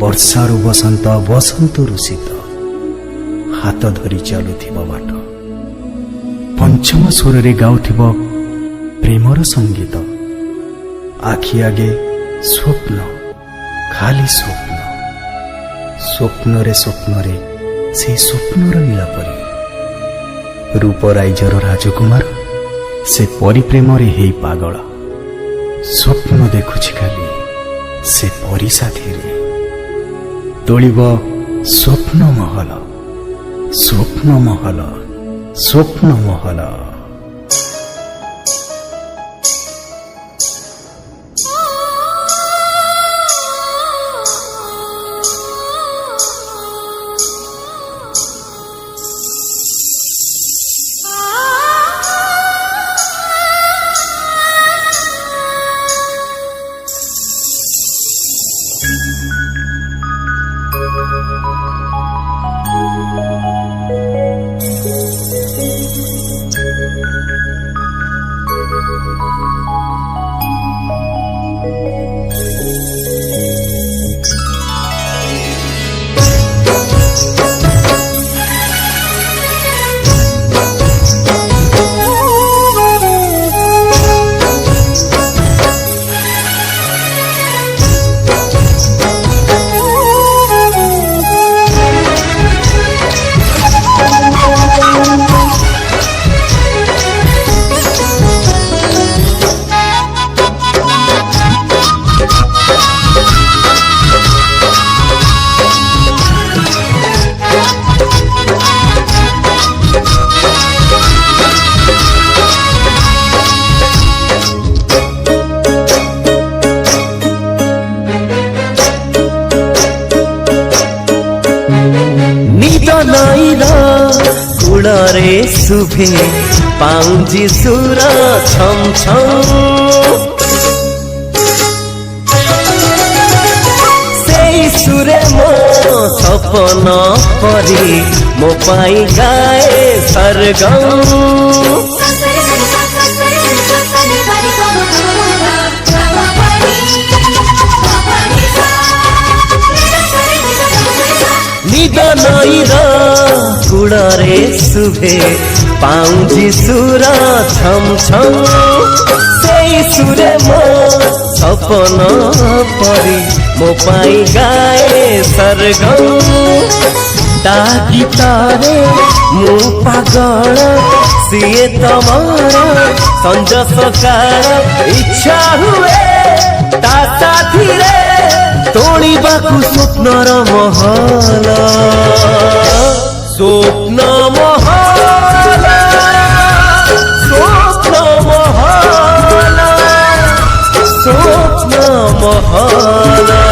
ବର୍ଷାରୁ ବସନ୍ତ ବସନ୍ତରୁ ଶୀତ ହାତ ଧରି ଚାଲୁଥିବ ବାଟ ପଞ୍ଚମ ସ୍ୱରରେ ଗାଉଥିବ ପ୍ରେମର ସଙ୍ଗୀତ ଆଖି ଆଗେ ସ୍ୱପ୍ନ ଖାଲି ସ୍ୱପ୍ନ ସ୍ୱପ୍ନରେ ସ୍ୱପ୍ନରେ ସେଇ ସ୍ୱପ୍ନର ନୀଳ ପରି ରୂପରାଇଜର ରାଜକୁମାର ସେ ପରିପ୍ରେମରେ ହେଇ ପାଗଳ ସ୍ୱପ୍ନ ଦେଖୁଛି ଖାଲି ସେ ପରି ସାଥିରେ ତୋଳିବ ସ୍ୱପ୍ନ ମହଲ ସ୍ୱପ୍ନ ମହଲ ସ୍ୱପ୍ନ ମହଲ कुड़े शुभे पाउजी सुर छम छम से सुरे मो सपन परी मो पाई गाए सरगम निद नईर कुड़े शुभे पाउजी सुर छम छम से सुरे मो सपन परी मो पाई गाए सरगम ता गीतरे मु पागल सीए तमर संज सकार इच्छा हुए ता साथी रे तोड़ीबाकू स्वप्नर महल स्वप्न महल स्वप्न महल स्वप्न महल